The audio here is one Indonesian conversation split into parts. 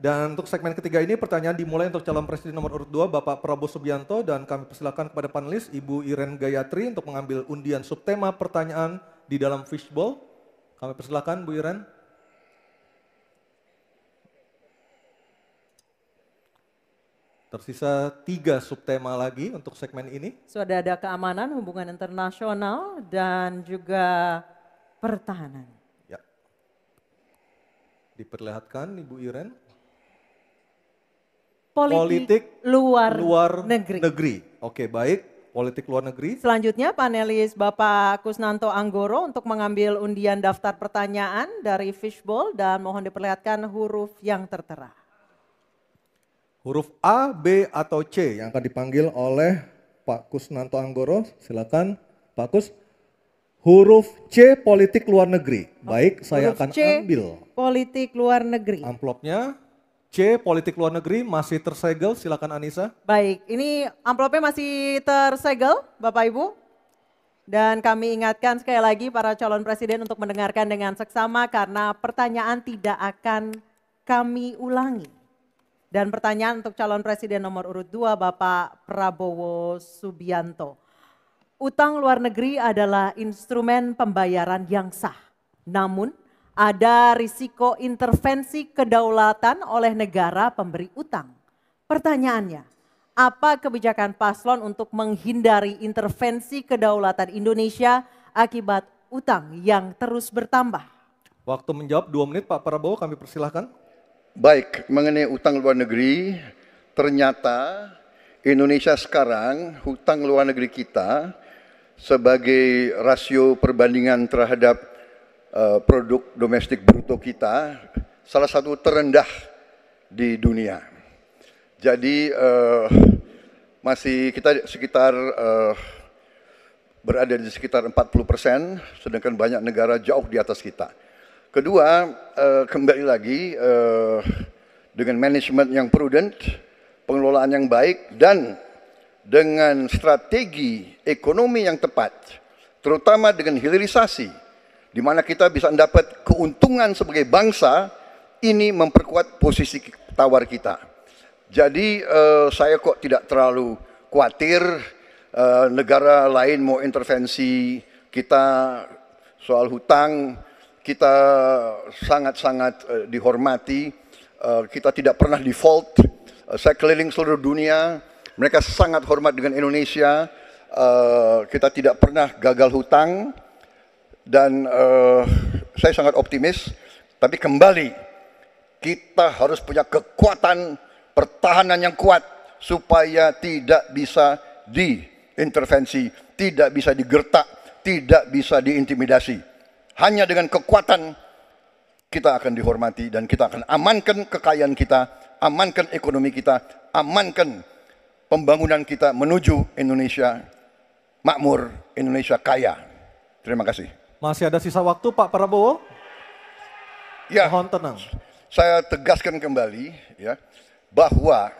Dan untuk segmen ketiga ini pertanyaan dimulai untuk calon presiden nomor urut 2 Bapak Prabowo Subianto dan kami persilakan kepada panelis Ibu Iren Gayatri untuk mengambil undian subtema pertanyaan di dalam fishbowl. Kami persilakan Bu Iren. Tersisa 3 subtema lagi untuk segmen ini. Sudah ada keamanan, hubungan internasional, dan juga pertahanan. Ya. Diperlihatkan Ibu Iren. Politik luar negeri. Oke, baik. Politik luar negeri. Selanjutnya panelis Bapak Kusnanto Anggoro untuk mengambil undian daftar pertanyaan dari fishbowl dan mohon diperlihatkan huruf yang tertera. Huruf A, B, atau C yang akan dipanggil oleh Pak Kusnanto Anggoro. Silakan Pak Kus. Huruf C, politik luar negeri. Baik, saya akan ambil. Politik luar negeri. Amplopnya. C, politik luar negeri masih tersegel, silakan Anissa. Baik, ini amplopnya masih tersegel Bapak Ibu. Dan kami ingatkan sekali lagi para calon presiden untuk mendengarkan dengan seksama karena pertanyaan tidak akan kami ulangi. Dan pertanyaan untuk calon presiden nomor urut 2 Bapak Prabowo Subianto. Utang luar negeri adalah instrumen pembayaran yang sah. Namun ada risiko intervensi kedaulatan oleh negara pemberi utang. Pertanyaannya, apa kebijakan paslon untuk menghindari intervensi kedaulatan Indonesia akibat utang yang terus bertambah? Waktu menjawab 2 menit Pak Prabowo, kami persilahkan. Baik, mengenai utang luar negeri, ternyata Indonesia sekarang hutang luar negeri kita sebagai rasio perbandingan terhadap produk domestik bruto kita salah satu terendah di dunia. Jadi masih kita sekitar berada di sekitar 40%, sedangkan banyak negara jauh di atas kita. Kedua, kembali lagi dengan manajemen yang prudent, pengelolaan yang baik, dan dengan strategi ekonomi yang tepat, terutama dengan hilirisasi, di mana kita bisa mendapat keuntungan sebagai bangsa, ini memperkuat posisi tawar kita. Jadi saya kok tidak terlalu khawatir negara lain mau intervensi kita soal hutang. Kita sangat-sangat dihormati, kita tidak pernah default. Saya keliling seluruh dunia, mereka sangat hormat dengan Indonesia, kita tidak pernah gagal hutang. Dan saya sangat optimis, tapi kembali kita harus punya kekuatan pertahanan yang kuat supaya tidak bisa diintervensi, tidak bisa digertak, tidak bisa diintimidasi. Hanya dengan kekuatan kita akan dihormati dan kita akan amankan kekayaan kita, amankan ekonomi kita, amankan pembangunan kita menuju Indonesia makmur, Indonesia kaya. Terima kasih. Masih ada sisa waktu Pak Prabowo? Ya, mohon tenang. Saya tegaskan kembali ya bahwa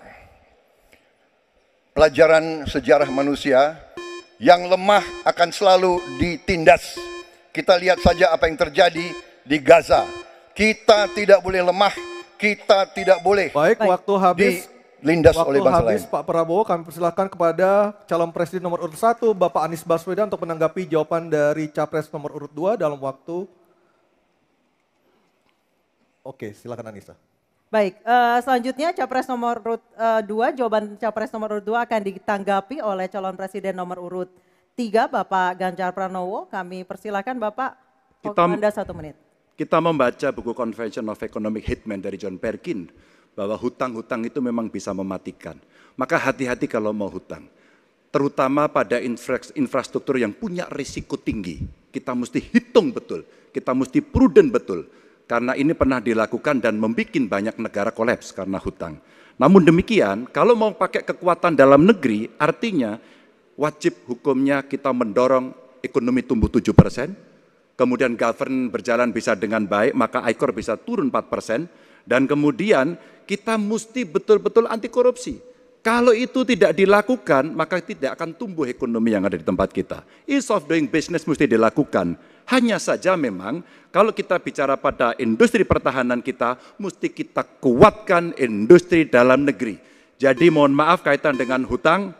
pelajaran sejarah manusia yang lemah akan selalu ditindas. Kita lihat saja apa yang terjadi di Gaza. Kita tidak boleh lemah, kita tidak boleh. Baik, waktu habis. Lindas oleh bangsa lain. Pak Prabowo, kami persilakan kepada calon presiden nomor urut 1 Bapak Anies Baswedan untuk menanggapi jawaban dari capres nomor urut 2 dalam waktu. Oke, silakan Anissa. Baik, selanjutnya capres nomor urut 2, jawaban capres nomor urut 2 akan ditanggapi oleh calon presiden nomor urut 3 Bapak Ganjar Pranowo. Kami persilakan Bapak, Anda 1 menit. Kita membaca buku Convention of Economic Hitman dari John Perkin, bahwa hutang-hutang itu memang bisa mematikan. Maka hati-hati kalau mau hutang. Terutama pada infrastruktur yang punya risiko tinggi. Kita mesti hitung betul, kita mesti prudent betul. Karena ini pernah dilakukan dan membuat banyak negara kolaps karena hutang. Namun demikian, kalau mau pakai kekuatan dalam negeri, artinya wajib hukumnya kita mendorong ekonomi tumbuh 7%, kemudian govern berjalan bisa dengan baik, maka ICOR bisa turun 4%, dan kemudian kita mesti betul-betul anti korupsi. Kalau itu tidak dilakukan, maka tidak akan tumbuh ekonomi yang ada di tempat kita. Ease of doing business mesti dilakukan. Hanya saja memang kalau kita bicara pada industri pertahanan kita, mesti kita kuatkan industri dalam negeri. Jadi mohon maaf kaitan dengan hutang,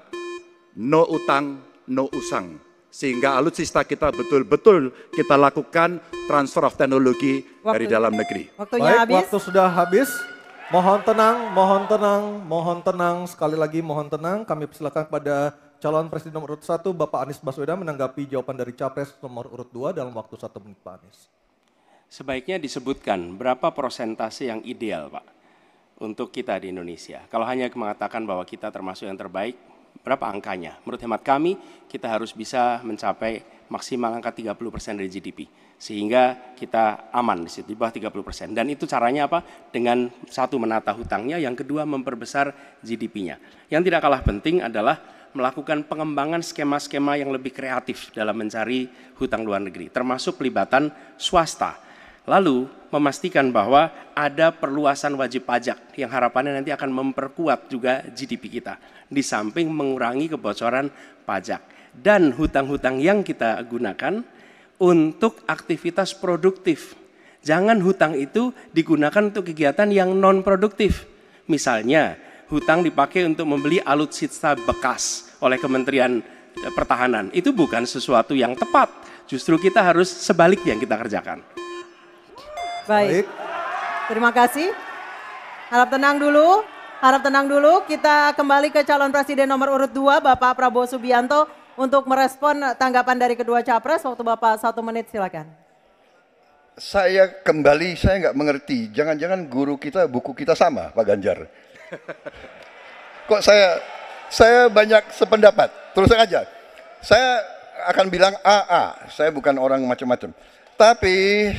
no utang, no usang. Sehingga alutsista kita betul-betul kita lakukan transfer of teknologi dari dalam negeri. Waktunya Baik, habis. waktu sudah habis. Mohon tenang, mohon tenang, mohon tenang. Sekali lagi mohon tenang. Kami persilakan kepada calon presiden nomor urut 1, Bapak Anies Baswedan menanggapi jawaban dari capres nomor urut 2 dalam waktu 1 menit, Pak Anies. Sebaiknya disebutkan berapa persentase yang ideal, Pak, untuk kita di Indonesia. Kalau hanya mengatakan bahwa kita termasuk yang terbaik, berapa angkanya? Menurut hemat kami, kita harus bisa mencapai maksimal angka 30% dari GDP. Sehingga kita aman di situ, di bawah 30%. Dan itu caranya apa? Dengan satu, menata hutangnya, yang kedua memperbesar GDP-nya. Yang tidak kalah penting adalah melakukan pengembangan skema-skema yang lebih kreatif dalam mencari hutang luar negeri, termasuk pelibatan swasta. Lalu memastikan bahwa ada perluasan wajib pajak yang harapannya nanti akan memperkuat juga GDP kita, di samping mengurangi kebocoran pajak. Dan hutang-hutang yang kita gunakan untuk aktivitas produktif. Jangan hutang itu digunakan untuk kegiatan yang non-produktif. Misalnya, hutang dipakai untuk membeli alutsista bekas oleh Kementerian Pertahanan. Itu bukan sesuatu yang tepat. Justru kita harus sebaliknya yang kita kerjakan. Baik. Terima kasih. Harap tenang dulu. Harap tenang dulu. Kita kembali ke calon presiden nomor urut 2, Bapak Prabowo Subianto, untuk merespon tanggapan dari kedua capres. Waktu Bapak 1 menit, silakan. Saya nggak mengerti. Jangan-jangan guru kita, buku kita sama, Pak Ganjar. Kok saya banyak sependapat. Terus aja. Saya akan bilang AA. Saya bukan orang macam-macam. Tapi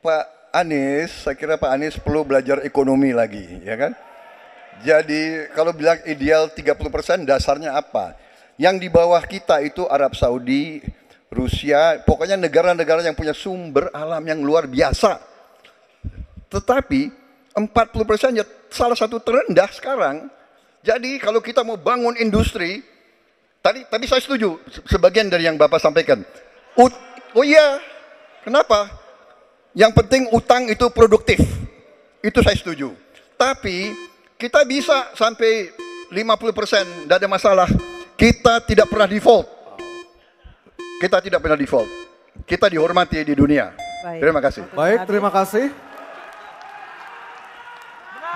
Pak Anies, saya kira Pak Anies perlu belajar ekonomi lagi, ya kan? Jadi kalau bilang ideal 30%, dasarnya apa? Yang di bawah kita itu Arab Saudi, Rusia, pokoknya negara-negara yang punya sumber alam yang luar biasa. Tetapi 40% ya salah satu terendah sekarang. Jadi kalau kita mau bangun industri, tadi saya setuju sebagian dari yang Bapak sampaikan. Oh iya, kenapa? Yang penting utang itu produktif. Itu saya setuju. Tapi kita bisa sampai 50%, tidak ada masalah. Kita tidak pernah default. Kita tidak pernah default. Kita dihormati di dunia. Baik. Terima kasih. Baik, terima kasih.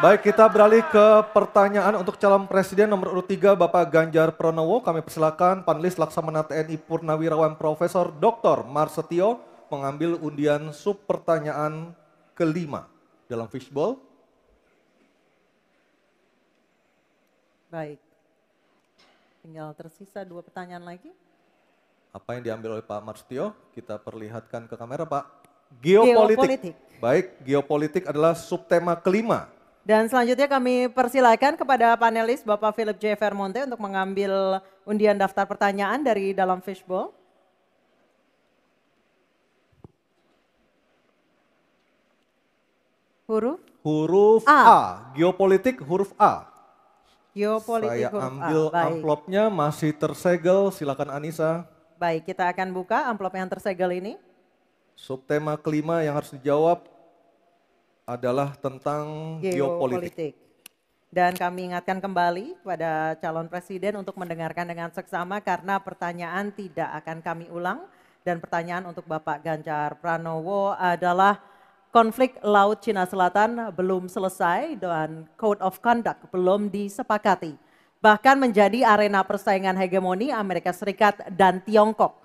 Baik, kita beralih ke pertanyaan untuk calon presiden nomor urut 3, Bapak Ganjar Pranowo. Kami persilakan panelis Laksamana TNI Purnawirawan Profesor Dr. Marsetio mengambil undian sub pertanyaan kelima dalam fishbowl. Baik. Tinggal tersisa 2 pertanyaan lagi. Apa yang diambil oleh Pak Marsetio? Kita perlihatkan ke kamera, Pak. Geopolitik. Baik, geopolitik adalah subtema kelima. Dan selanjutnya kami persilakan kepada panelis Bapak Philip J. Vermonte untuk mengambil undian daftar pertanyaan dari dalam fishbowl. Huruf A. Geopolitik huruf A. Geopolitik Saya huruf ambil A. Baik. amplopnya, masih tersegel. Silakan Anissa. Baik, kita akan buka amplop yang tersegel ini. Subtema kelima yang harus dijawab adalah tentang geopolitik. Dan kami ingatkan kembali kepada calon presiden untuk mendengarkan dengan seksama karena pertanyaan tidak akan kami ulang. Dan pertanyaan untuk Bapak Ganjar Pranowo adalah konflik Laut Cina Selatan belum selesai dan Code of Conduct belum disepakati. Bahkan menjadi arena persaingan hegemoni Amerika Serikat dan Tiongkok.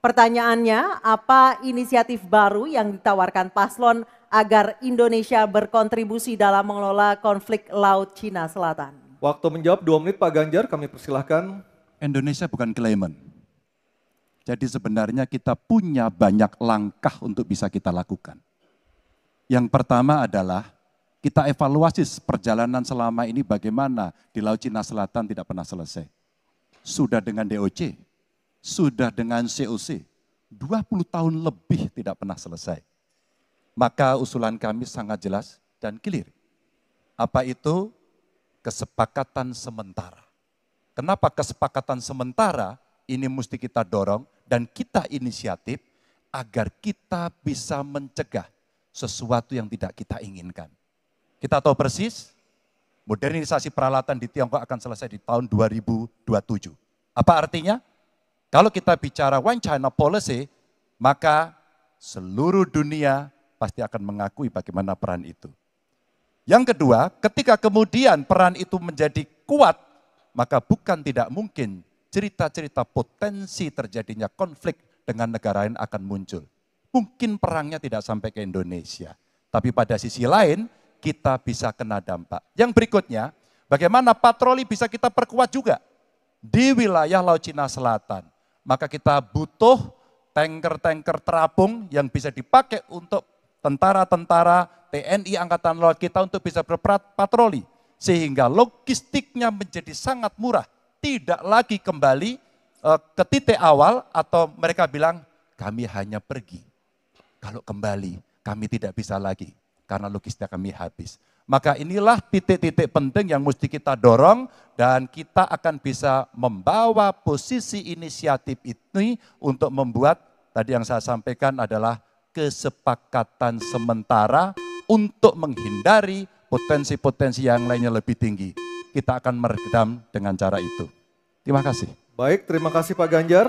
Pertanyaannya, apa inisiatif baru yang ditawarkan paslon agar Indonesia berkontribusi dalam mengelola konflik Laut Cina Selatan? Waktu menjawab 2 menit Pak Ganjar, kami persilahkan. Indonesia bukan claimant. Jadi sebenarnya kita punya banyak langkah untuk bisa kita lakukan. Yang pertama adalah kita evaluasi perjalanan selama ini bagaimana di Laut Cina Selatan tidak pernah selesai. Sudah dengan DOC, sudah dengan COC, 20 tahun lebih tidak pernah selesai. Maka usulan kami sangat jelas dan clear. Apa itu? Kesepakatan sementara. Kenapa kesepakatan sementara ini mesti kita dorong dan kita inisiatif agar kita bisa mencegah sesuatu yang tidak kita inginkan. Kita tahu persis, modernisasi peralatan di Tiongkok akan selesai di tahun 2027. Apa artinya? Kalau kita bicara One China Policy, maka seluruh dunia pasti akan mengakui bagaimana peran itu. Yang kedua, ketika kemudian peran itu menjadi kuat, maka bukan tidak mungkin cerita-cerita potensi terjadinya konflik dengan negara lain akan muncul. Mungkin perangnya tidak sampai ke Indonesia, tapi pada sisi lain kita bisa kena dampak. Yang berikutnya, bagaimana patroli bisa kita perkuat juga di wilayah Laut Cina Selatan. Maka kita butuh tanker-tanker terapung yang bisa dipakai untuk tentara-tentara TNI Angkatan Laut kita untuk bisa berpatroli. Sehingga logistiknya menjadi sangat murah. Tidak lagi kembali ke titik awal atau mereka bilang kami hanya pergi. Kalau kembali kami tidak bisa lagi karena logistik kami habis. Maka inilah titik-titik penting yang mesti kita dorong dan kita akan bisa membawa posisi inisiatif ini untuk membuat tadi yang saya sampaikan adalah kesepakatan sementara untuk menghindari potensi-potensi yang lainnya lebih tinggi. Kita akan meredam dengan cara itu. Terima kasih. Baik, terima kasih Pak Ganjar.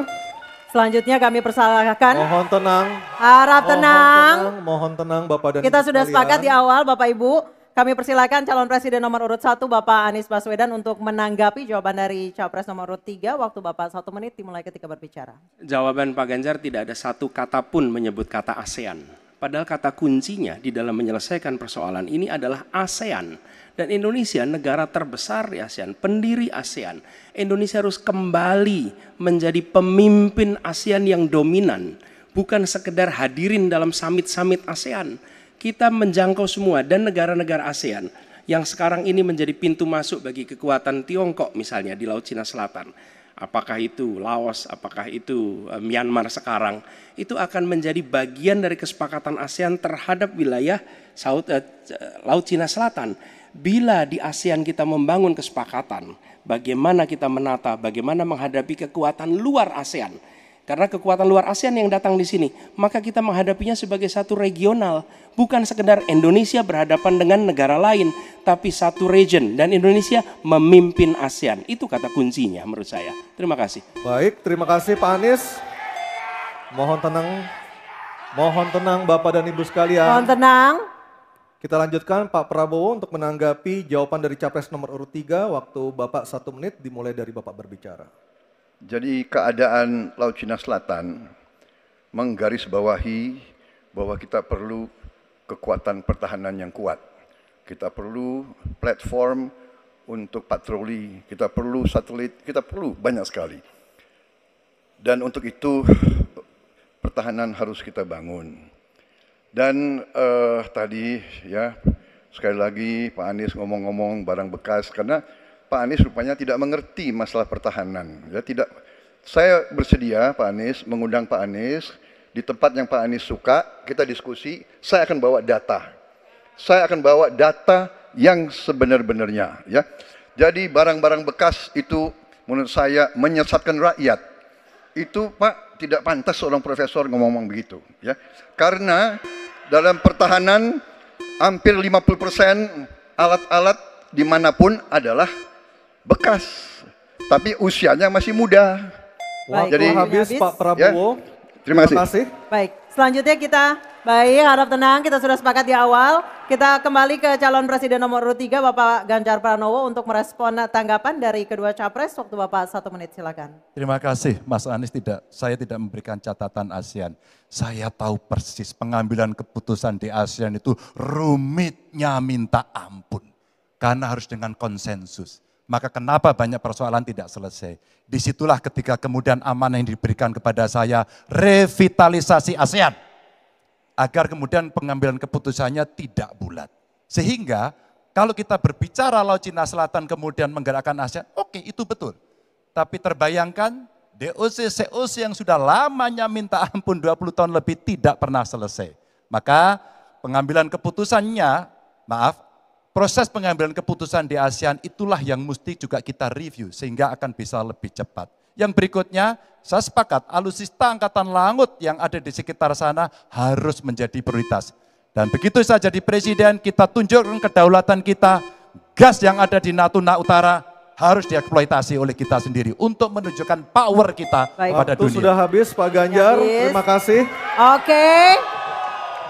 Selanjutnya kami persilahkan. Mohon tenang. Harap tenang. Mohon tenang Bapak dan Kita Ibu sudah sekalian. sepakat di awal Bapak Ibu. Kami persilakan calon presiden nomor urut 1 Bapak Anies Baswedan untuk menanggapi jawaban dari capres nomor urut 3. Waktu Bapak 1 menit dimulai ketika berbicara. Jawaban Pak Ganjar tidak ada satu kata pun menyebut kata ASEAN. Padahal kata kuncinya di dalam menyelesaikan persoalan ini adalah ASEAN. Dan Indonesia negara terbesar di ASEAN, pendiri ASEAN. Indonesia harus kembali menjadi pemimpin ASEAN yang dominan. Bukan sekedar hadirin dalam summit-summit ASEAN. Kita menjangkau semua dan negara-negara ASEAN yang sekarang ini menjadi pintu masuk bagi kekuatan Tiongkok misalnya di Laut Cina Selatan. Apakah itu Laos, apakah itu Myanmar sekarang, itu akan menjadi bagian dari kesepakatan ASEAN terhadap wilayah Laut Cina Selatan. Bila di ASEAN kita membangun kesepakatan, bagaimana kita menata, bagaimana menghadapi kekuatan luar ASEAN. Karena kekuatan luar ASEAN yang datang di sini, maka kita menghadapinya sebagai satu regional. Bukan sekedar Indonesia berhadapan dengan negara lain, tapi satu region. Dan Indonesia memimpin ASEAN. Itu kata kuncinya menurut saya. Terima kasih. Baik, terima kasih Pak Anies. Mohon tenang Bapak dan Ibu sekalian. Mohon tenang. Kita lanjutkan Pak Prabowo untuk menanggapi jawaban dari capres nomor urut 3. Waktu Bapak 1 menit dimulai dari Bapak berbicara. Jadi keadaan Laut Cina Selatan menggarisbawahi bahwa kita perlu kekuatan pertahanan yang kuat. Kita perlu platform untuk patroli, kita perlu satelit, kita perlu banyak sekali. Dan untuk itu pertahanan harus kita bangun. Dan tadi ya sekali lagi Pak Anies ngomong-ngomong barang bekas karena Pak Anies rupanya tidak mengerti masalah pertahanan. Ya, tidak. Saya bersedia Pak Anies mengundang Pak Anies di tempat yang Pak Anies suka, kita diskusi. Saya akan bawa data. Saya akan bawa data yang sebenar-benarnya. Ya. Jadi barang-barang bekas itu menurut saya menyesatkan rakyat. Itu Pak tidak pantas seorang profesor ngomong begitu. Ya. Karena dalam pertahanan hampir 50% alat-alat dimanapun adalah bekas, tapi usianya masih muda. Baik, Jadi habis Pak Prabowo. Ya. Terima kasih. Baik, selanjutnya kita, baik harap tenang, kita sudah sepakat di awal. Kita kembali ke calon presiden nomor urut 3 Bapak Ganjar Pranowo untuk merespon tanggapan dari kedua capres. Waktu Bapak 1 menit silakan. Terima kasih Mas Anies, saya tidak memberikan catatan ASEAN. Saya tahu persis pengambilan keputusan di ASEAN itu rumitnya minta ampun. Karena harus dengan konsensus. Maka kenapa banyak persoalan tidak selesai. Disitulah ketika kemudian amanah yang diberikan kepada saya, revitalisasi ASEAN. Agar kemudian pengambilan keputusannya tidak bulat. Sehingga kalau kita berbicara Laut Cina Selatan kemudian menggerakkan ASEAN, oke itu betul. Tapi terbayangkan DOC, COC yang sudah lamanya minta ampun 20 tahun lebih tidak pernah selesai. Maka pengambilan keputusannya, proses pengambilan keputusan di ASEAN itulah yang mesti juga kita review sehingga akan bisa lebih cepat. Yang berikutnya, saya sepakat alutsista angkatan laut yang ada di sekitar sana harus menjadi prioritas. Dan begitu saya jadi presiden, kita tunjukkan kedaulatan kita, gas yang ada di Natuna Utara harus dieksploitasi oleh kita sendiri untuk menunjukkan power kita Baik. pada Waktu dunia. sudah habis Pak Ganjar, Habis. terima kasih. Oke.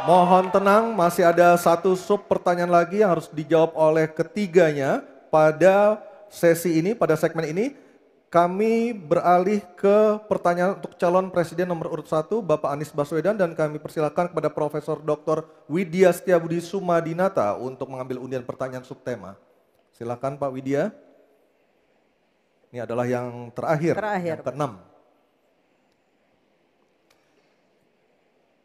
Mohon tenang, masih ada satu sub pertanyaan lagi yang harus dijawab oleh ketiganya pada sesi ini, pada segmen ini. Kami beralih ke pertanyaan untuk calon presiden nomor urut 1, Bapak Anies Baswedan, dan kami persilakan kepada Profesor Dr. Widya Setiabudi Sumadinata untuk mengambil undian pertanyaan subtema. Silakan Pak Widya. Ini adalah yang terakhir. Yang ke-6.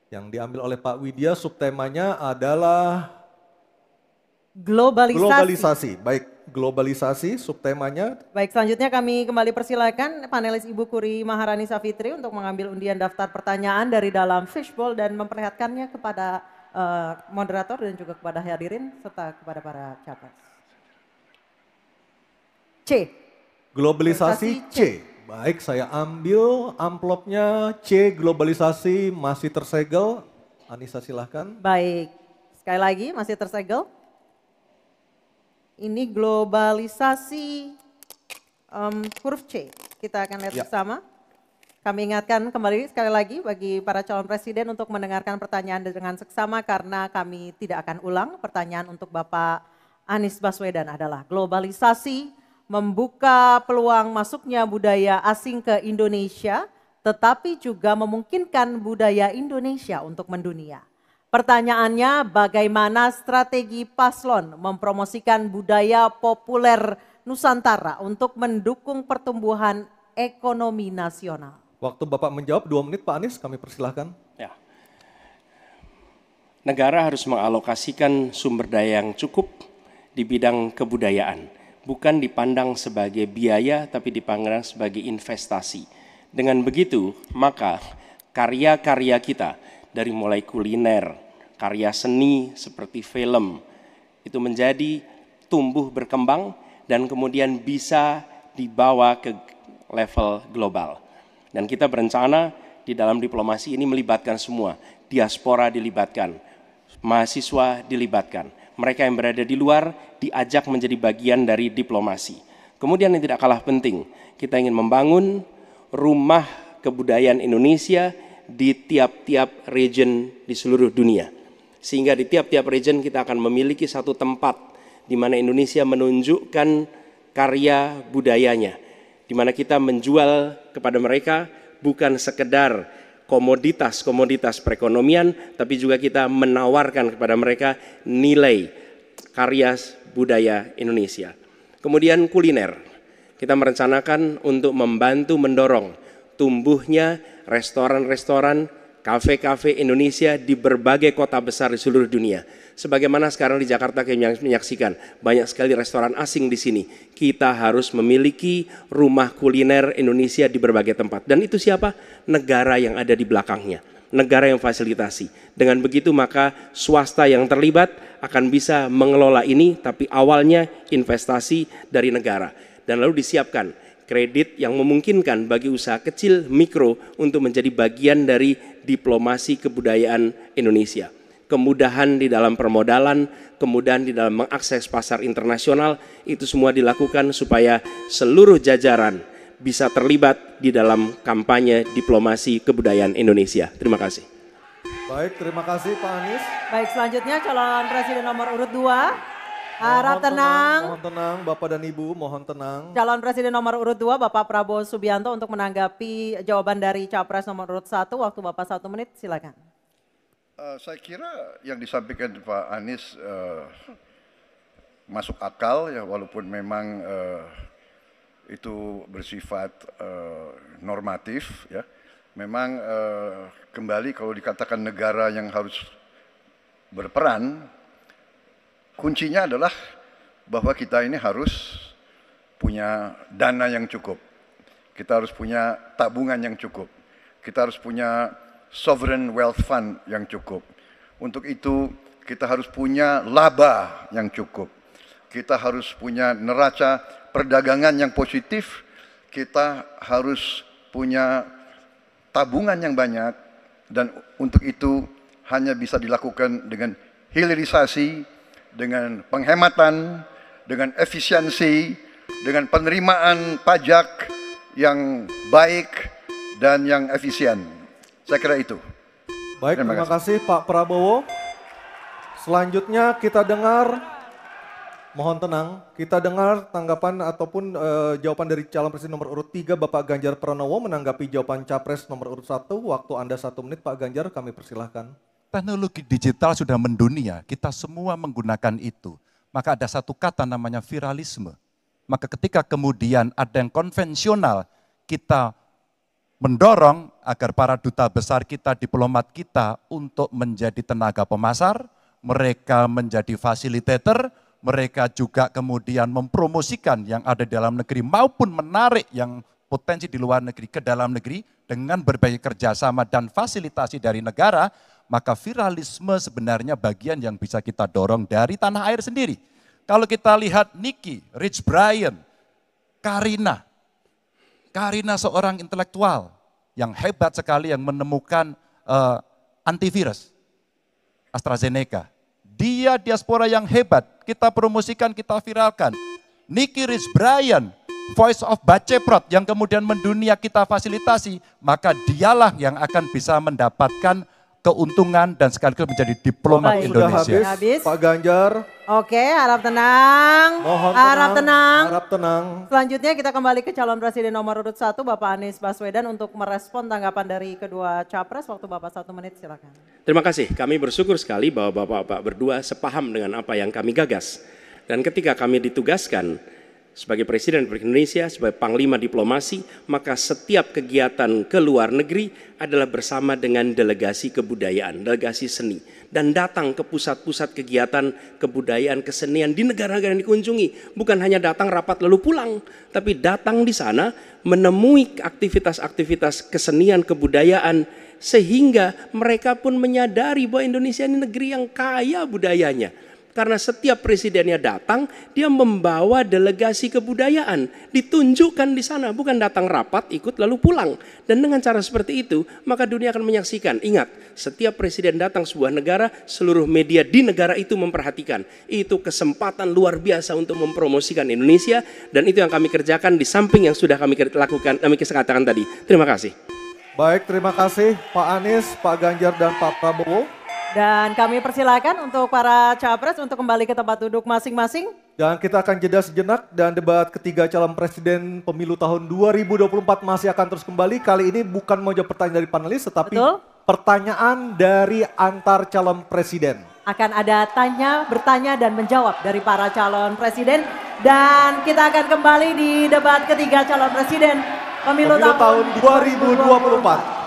Yang diambil oleh Pak Widya, subtemanya adalah globalisasi. Baik, globalisasi subtemanya. Baik, selanjutnya kami kembali persilakan panelis Ibu Kuri Maharani Savitri untuk mengambil undian daftar pertanyaan dari dalam fishbowl dan memperlihatkannya kepada moderator dan juga kepada hadirin serta kepada para capres. C. Globalisasi C. Baik, saya ambil amplopnya C, globalisasi masih tersegel. Anissa silahkan. Baik, sekali lagi masih tersegel. Ini globalisasi huruf C. Kita akan lihat bersama. Kami ingatkan kembali sekali lagi bagi para calon presiden untuk mendengarkan pertanyaan dengan seksama karena kami tidak akan ulang. Pertanyaan untuk Bapak Anies Baswedan adalah globalisasi membuka peluang masuknya budaya asing ke Indonesia, tetapi juga memungkinkan budaya Indonesia untuk mendunia. Pertanyaannya, bagaimana strategi paslon mempromosikan budaya populer Nusantara untuk mendukung pertumbuhan ekonomi nasional? Waktu Bapak menjawab 2 menit Pak Anies, kami persilahkan. Ya. Negara harus mengalokasikan sumber daya yang cukup di bidang kebudayaan. Bukan dipandang sebagai biaya, tapi dipandang sebagai investasi. Dengan begitu, maka karya-karya kita, dari mulai kuliner, karya seni seperti film, itu menjadi tumbuh berkembang dan kemudian bisa dibawa ke level global. Dan kita berencana di dalam diplomasi ini melibatkan semua, diaspora dilibatkan, mahasiswa dilibatkan. Mereka yang berada di luar diajak menjadi bagian dari diplomasi. Kemudian yang tidak kalah penting, kita ingin membangun rumah kebudayaan Indonesia di tiap-tiap region di seluruh dunia. Sehingga di tiap-tiap region kita akan memiliki satu tempat di mana Indonesia menunjukkan karya budayanya. Di mana kita menjual kepada mereka bukan sekedar komoditas-komoditas perekonomian, tapi juga kita menawarkan kepada mereka nilai karya budaya Indonesia. Kemudian kuliner, kita merencanakan untuk membantu mendorong tumbuhnya restoran-restoran, kafe-kafe Indonesia di berbagai kota besar di seluruh dunia. Sebagaimana sekarang di Jakarta kami menyaksikan banyak sekali restoran asing di sini. Kita harus memiliki rumah kuliner Indonesia di berbagai tempat. Dan itu siapa? Negara yang ada di belakangnya. Negara yang fasilitasi. Dengan begitu maka swasta yang terlibat akan bisa mengelola ini, tapi awalnya investasi dari negara. Dan lalu disiapkan kredit yang memungkinkan bagi usaha kecil mikro untuk menjadi bagian dari diplomasi kebudayaan Indonesia. Kemudahan di dalam permodalan, kemudahan di dalam mengakses pasar internasional, itu semua dilakukan supaya seluruh jajaran bisa terlibat di dalam kampanye diplomasi kebudayaan Indonesia. Terima kasih. Baik, terima kasih Pak Anies. Baik, selanjutnya calon presiden nomor urut 2. Harap tenang. Mohon tenang, Bapak dan Ibu, mohon tenang. Calon presiden nomor urut 2, Bapak Prabowo Subianto untuk menanggapi jawaban dari capres nomor urut 1. Waktu Bapak 1 menit, silakan. Saya kira yang disampaikan Pak Anies masuk akal ya, walaupun memang itu bersifat normatif ya. Memang kembali kalau dikatakan negara yang harus berperan, kuncinya adalah bahwa kita ini harus punya dana yang cukup. Kita harus punya tabungan yang cukup. Kita harus punya sovereign wealth fund yang cukup. Untuk itu kita harus punya laba yang cukup. Kita harus punya neraca perdagangan yang positif kita harus punya tabungan yang banyak, dan untuk itu hanya bisa dilakukan dengan hilirisasi, dengan penghematan, dengan efisiensi, dengan penerimaan pajak yang baik dan yang efisien. Saya kira itu. Baik, terima kasih Pak Prabowo. Selanjutnya kita dengar, mohon tenang, kita dengar tanggapan ataupun jawaban dari calon presiden nomor urut 3 Bapak Ganjar Pranowo menanggapi jawaban capres nomor urut 1. Waktu Anda 1 menit Pak Ganjar, kami persilahkan. Teknologi digital sudah mendunia, kita semua menggunakan itu. Maka ada satu kata namanya viralisme. Maka ketika kemudian ada yang konvensional, kita mendorong agar para duta besar kita, diplomat kita untuk menjadi tenaga pemasar, mereka menjadi fasilitator, mereka juga kemudian mempromosikan yang ada di dalam negeri maupun menarik yang potensi di luar negeri ke dalam negeri dengan berbagai kerjasama dan fasilitasi dari negara, maka viralisme sebenarnya bagian yang bisa kita dorong dari tanah air sendiri. Kalau kita lihat Nicky, Rich Brian, Karina seorang intelektual yang hebat sekali yang menemukan antivirus AstraZeneca. Dia diaspora yang hebat, kita promosikan, kita viralkan. Nicky Rich Brian, Voice of Baceprot yang kemudian mendunia kita fasilitasi, maka dialah yang akan bisa mendapatkan keuntungan dan sekaligus menjadi diplomat Indonesia. Sudah habis, Pak Ganjar. Oke, harap tenang. Mohon harap tenang. Harap tenang. Selanjutnya kita kembali ke calon presiden nomor urut 1 Bapak Anies Baswedan untuk merespon tanggapan dari kedua capres. Waktu Bapak 1 menit, silakan. Terima kasih, kami bersyukur sekali bahwa Bapak-Bapak berdua sepaham dengan apa yang kami gagas. Dan ketika kami ditugaskan sebagai Presiden Republik Indonesia, sebagai Panglima Diplomasi, maka setiap kegiatan ke luar negeri adalah bersama dengan delegasi kebudayaan, delegasi seni. Dan datang ke pusat-pusat kegiatan kebudayaan, kesenian di negara-negara yang dikunjungi. Bukan hanya datang rapat lalu pulang, tapi datang di sana menemui aktivitas-aktivitas kesenian, kebudayaan, sehingga mereka pun menyadari bahwa Indonesia ini negeri yang kaya budayanya. Karena setiap presidennya datang, dia membawa delegasi kebudayaan, ditunjukkan di sana, bukan datang rapat, ikut lalu pulang. Dan dengan cara seperti itu, maka dunia akan menyaksikan. Ingat, setiap presiden datang sebuah negara, seluruh media di negara itu memperhatikan. Itu kesempatan luar biasa untuk mempromosikan Indonesia, dan itu yang kami kerjakan di samping yang sudah kami lakukan, kami katakan tadi. Terima kasih. Baik, terima kasih Pak Anies, Pak Ganjar, dan Pak Prabowo. Dan kami persilakan untuk para capres untuk kembali ke tempat duduk masing-masing. Dan kita akan jeda sejenak dan debat ketiga calon presiden pemilu tahun 2024 masih akan terus kembali. Kali ini bukan mau jawab pertanyaan dari panelis, tetapi pertanyaan dari antar calon presiden. Akan ada bertanya dan menjawab dari para calon presiden. Dan kita akan kembali di debat ketiga calon presiden pemilu tahun 2024.